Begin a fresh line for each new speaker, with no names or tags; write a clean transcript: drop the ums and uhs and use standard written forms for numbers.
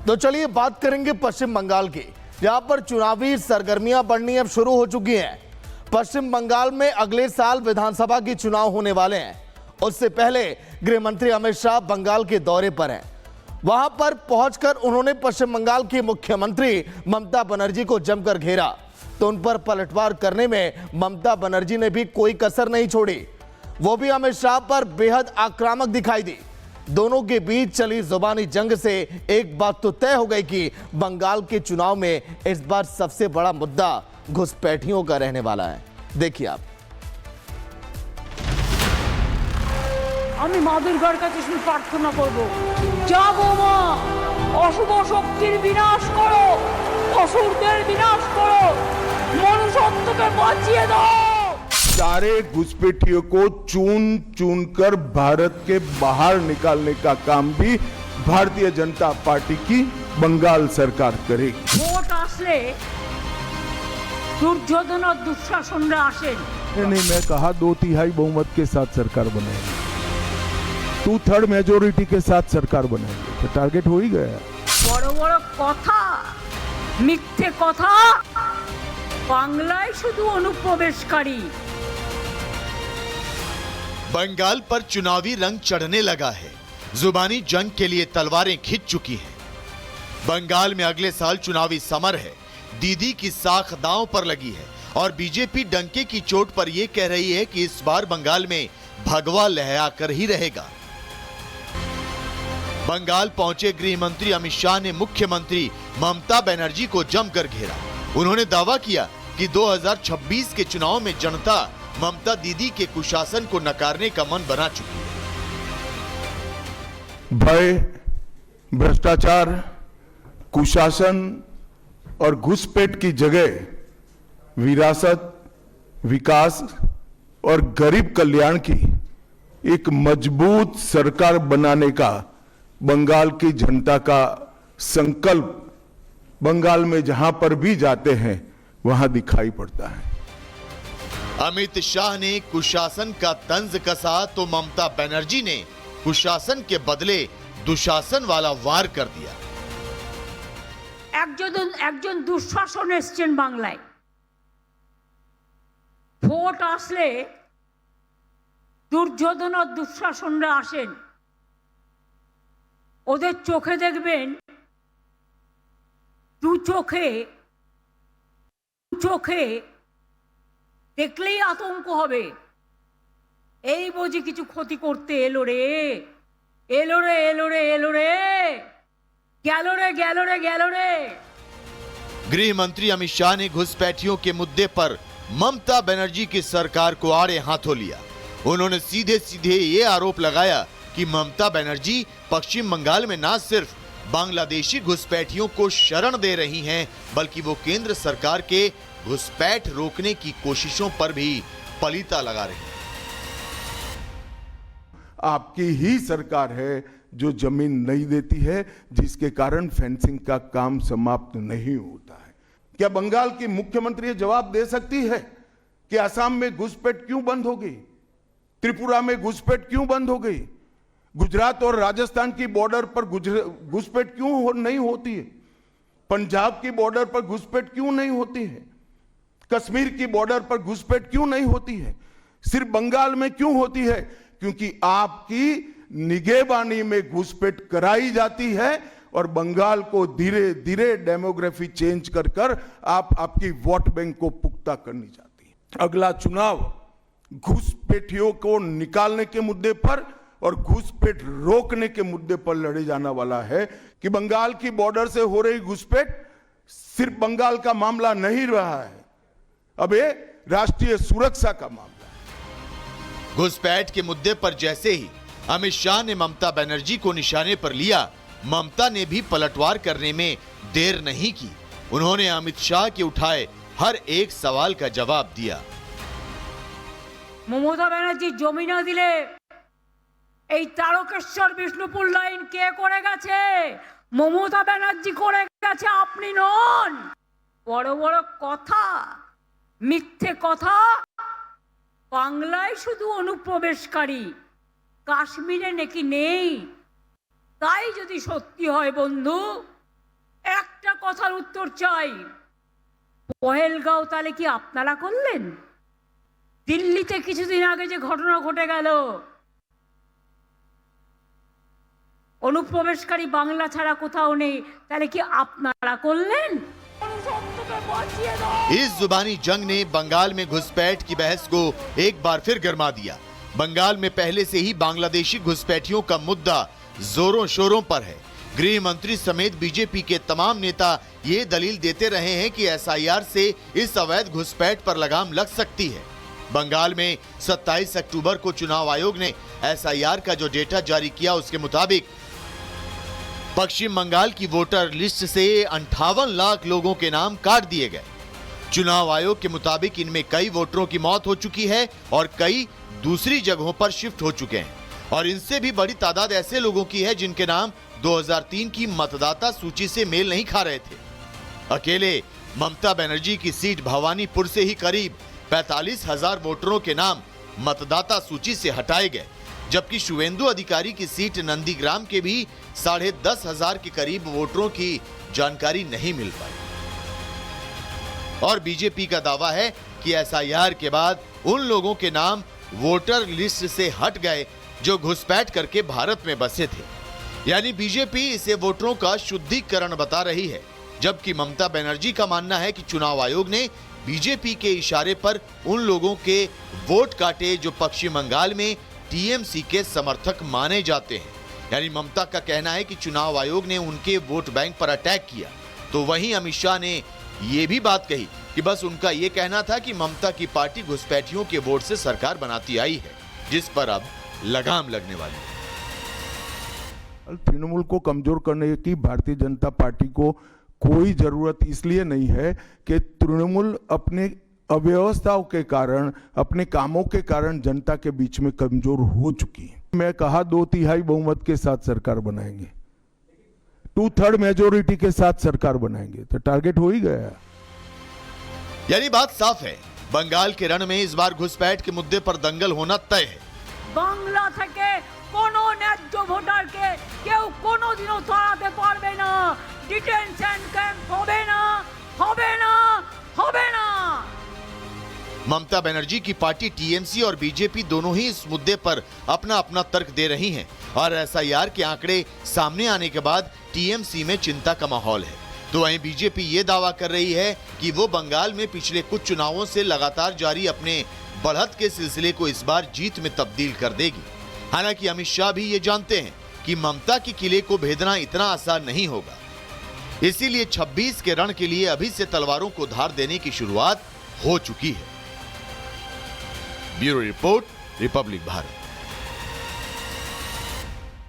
तो चलिए बात करेंगे पश्चिम बंगाल की, जहां पर चुनावी सरगर्मियां बढ़नी अब शुरू हो चुकी हैं। पश्चिम बंगाल में अगले साल विधानसभा के चुनाव होने वाले हैं। उससे पहले गृह मंत्री अमित शाह बंगाल के दौरे पर हैं। वहां पर पहुंचकर उन्होंने पश्चिम बंगाल की मुख्यमंत्री ममता बनर्जी को जमकर घेरा, तो उन पर पलटवार करने में ममता बनर्जी ने भी कोई कसर नहीं छोड़ी। वो भी अमित शाह पर बेहद आक्रामक दिखाई दी। दोनों के बीच चली जुबानी जंग से एक बात तो तय हो गई कि बंगाल के चुनाव में इस बार सबसे बड़ा मुद्दा घुसपैठियों का रहने वाला है। देखिए आप।
আমি মা দুর্গার কাছে শুধু প্রার্থনা করব, যাবো মা, অশুভ শক্তির বিনাশ করো, অসুরদের বিনাশ করো, মনুষ্যত্বকে বাঁচিয়ে দাও।
सारे घुसपैठियों को चुन चुन कर भारत के बाहर निकालने का काम भी भारतीय जनता पार्टी की बंगाल सरकार करेगी।
ভোট আসলে दुर्योधन और दुशासनরা আসেন।
नहीं, मैं कहा 2/3 बहुमत के साथ सरकार बनाएंगे, 2/3 मेजोरिटी के साथ सरकार बनाएंगे, तो टारगेट हो ही गया।
বড় বড় কথা, মিথ্যে কথা, বাংলায় শুধু অনুপ্রবেশকারী।
बंगाल पर चुनावी रंग चढ़ने लगा है। जुबानी जंग के लिए तलवारें खिंच चुकी हैं। बंगाल में अगले साल चुनावी समर है। दीदी की साख दांव पर लगी है और बीजेपी डंके की चोट पर यह कह रही है कि इस बार बंगाल में भगवा लहराकर ही रहेगा। बंगाल पहुंचे गृह मंत्री अमित शाह ने मुख्यमंत्री ममता बनर्जी को जमकर घेरा। उन्होंने दावा किया कि 2026 के चुनाव में जनता ममता दीदी के कुशासन को नकारने का मन बना चुकी है।
भय, भ्रष्टाचार, कुशासन और घुसपैठ की जगह विरासत, विकास और गरीब कल्याण की एक मजबूत सरकार बनाने का बंगाल की जनता का संकल्प बंगाल में जहां पर भी जाते हैं वहां दिखाई पड़ता है।
अमित शाह ने कुशासन का तंज कसा तो ममता बनर्जी ने कुशासन के बदले दुशासन वाला वार कर दिया।
একজন দুঃশাসন এসছেন বাংলায়। ভোট আসলে দুর্যোধন আর দুঃশাসনরা আসেন। ওদের চোখে দেখবেন, দু চোখে দেখলেই আতঙ্ক হবে। এই বুঝি কিছু ক্ষতি করতে এলো রে, এলো রে, এলো রে, এলো রে, গেল রে, গেল রে, গেল রে।
गृह मंत्री अमित शाह ने घुसपैठियों के मुद्दे पर ममता बनर्जी की सरकार को आड़े हाथों लिया। उन्होंने सीधे सीधे ये आरोप लगाया कि ममता बनर्जी पश्चिम बंगाल में न सिर्फ बांग्लादेशी घुसपैठियों को शरण दे रही हैं, बल्कि वो केंद्र सरकार के घुसपैठ रोकने की कोशिशों पर भी पलीता लगा रही है।
आपकी ही सरकार है जो जमीन नहीं देती है, जिसके कारण फेंसिंग का काम समाप्त नहीं होता है। क्या बंगाल की मुख्यमंत्री जवाब दे सकती है कि असम में घुसपैठ क्यों बंद हो गई, त्रिपुरा में घुसपैठ क्यों बंद हो गई, गुजरात और राजस्थान की बॉर्डर पर घुसपैठ क्यों नहीं होती है, पंजाब की बॉर्डर पर घुसपैठ क्यों नहीं होती है, कश्मीर की बॉर्डर पर घुसपैठ क्यों नहीं होती है, सिर्फ बंगाल में क्यों होती है? क्योंकि आपकी निगहबानी में घुसपैठ कराई जाती है और बंगाल को धीरे धीरे डेमोग्राफी चेंज कर कर आप आपकी वोट बैंक को पुख्ता करनी चाहती है। अगला चुनाव घुसपैठियों को निकालने के मुद्दे पर और घुसपैठ रोकने के मुद्दे पर लड़े जाने वाला है कि बंगाल की बॉर्डर से हो रही घुसपैठ सिर्फ बंगाल का मामला नहीं रहा है, अब ये राष्ट्रीय सुरक्षा का मामला है।
घुसपैठ के मुद्दे पर जैसे ही अमित शाह ने ममता बनर्जी को निशाने पर लिया, ममता ने भी पलटवार करने में देर नहीं की। उन्होंने अमित शाह के उठाए हर एक सवाल का जवाब दिया।
মমতা ব্যানার্জি জমি না দিলে এই তারকেশ্বর বিষ্ণুপুর লাইন কে করে গেছে? মমতা ব্যানার্জি করে গেছে, আপনি নন। বড় বড় কথা, মিথ্যে কথা, বাংলায় শুধু অনুপ্রবেশকারী, কাশ্মীরে নাকি নেই। তাই যদি সত্যি হয় বন্ধু, উত্তর চাই, পহেলগাঁও তাহলে কি আপনারা করলেন? দিল্লিতে কিছুদিন আগে যে ঘটনা ঘটে গেল, অনুপ্রবেশকারী বাংলা ছাড়া কোথাও নেই, তাহলে কি আপনারা করলেন?
इस जुबानी जंग ने बंगाल में घुसपैठ की बहस को एक बार फिर गर्मा दिया। बंगाल में पहले से ही बांग्लादेशी घुसपैठियों का मुद्दा जोरों शोरों पर है। गृह मंत्री समेत बीजेपी के तमाम नेता ये दलील देते रहे हैं कि एसआईआर से इस अवैध घुसपैठ पर लगाम लग सकती है। बंगाल में 27 अक्टूबर को चुनाव आयोग ने एसआईआर का जो डेटा जारी किया, उसके मुताबिक पश्चिम बंगाल की वोटर लिस्ट से 58 लाख लोगों के नाम काट दिए गए। चुनाव आयोग के मुताबिक इनमें कई वोटरों की मौत हो चुकी है और कई दूसरी जगहों पर शिफ्ट हो चुके हैं, और इनसे भी बड़ी तादाद ऐसे लोगों की है जिनके नाम 2003 की मतदाता सूची से मेल नहीं खा रहे थे। अकेले ममता बनर्जी की सीट भवानीपुर से ही करीब 45,000 वोटरों के नाम मतदाता सूची से हटाए गए, जबकि शुवेंदु अधिकारी की सीट नंदीग्राम के भी 10,500 के करीब वोटरों की जानकारी नहीं मिल पाई। और बीजेपी का दावा है कि एसआईआर के बाद उन लोगों के नाम वोटर लिस्ट से हट गए जो घुसपैठ करके भारत में बसे थे। यानी बीजेपी इसे वोटरों का शुद्धिकरण बता रही है, जबकि ममता बनर्जी का मानना है कि चुनाव आयोग ने बीजेपी के इशारे पर उन लोगों के वोट काटे जो पश्चिम बंगाल में टीएमसी के समर्थक माने जाते हैं। यानी ममता का कहना है कि चुनाव आयोग ने उनके वोट बैंक पर अटैक किया, तो वहीं अमित शाह ने ये भी बात कही कि बस उनका ये कहना था कि ममता की पार्टी घुसपैठियों के वोट से सरकार बनाती आई है, जिस पर अब लगाम लगने वाली है।
तृणमूल को कमजोर करने की भारतीय जनता पार्टी को कोई जरूरत इसलिए नहीं है कि तृणमूल अपने अव्यवस्थाओं के कारण, अपने कामों के कारण जनता के बीच में कमजोर हो चुकी है। मैं कहा 2/3 बहुमत के साथ सरकार बनाएंगे, 2/3 मेजोरिटी के साथ सरकार बनाएंगे, तो टारगेट हो ही गया।
यानी बात साफ है, बंगाल के रण में इस बार घुसपैठ के मुद्दे पर दंगल होना तय है।
বাংলা থেকে কোনো ন্যায্য ভোটারকে কেউ কোনোদিনও তাড়াতে পারবে না। ডিটেনশন ক্যাম্প হবে না, হবে না, হবে না।
ममता बनर्जी की पार्टी टीएमसी और बीजेपी दोनों ही इस मुद्दे पर अपना अपना तर्क दे रही हैं, और एसआईआर के आंकड़े सामने आने के बाद टीएमसी में चिंता का माहौल है। तो वहीं बीजेपी ये दावा कर रही है कि वो बंगाल में पिछले कुछ चुनावों से लगातार जारी अपने बढ़त के सिलसिले को इस बार जीत में तब्दील कर देगी। हालांकि अमित शाह भी ये जानते हैं कि ममता के किले को भेदना इतना आसान नहीं होगा, इसीलिए 26 के रण के लिए अभी से तलवारों को धार देने की शुरुआत हो चुकी है। Bureau report, Republic Bharat.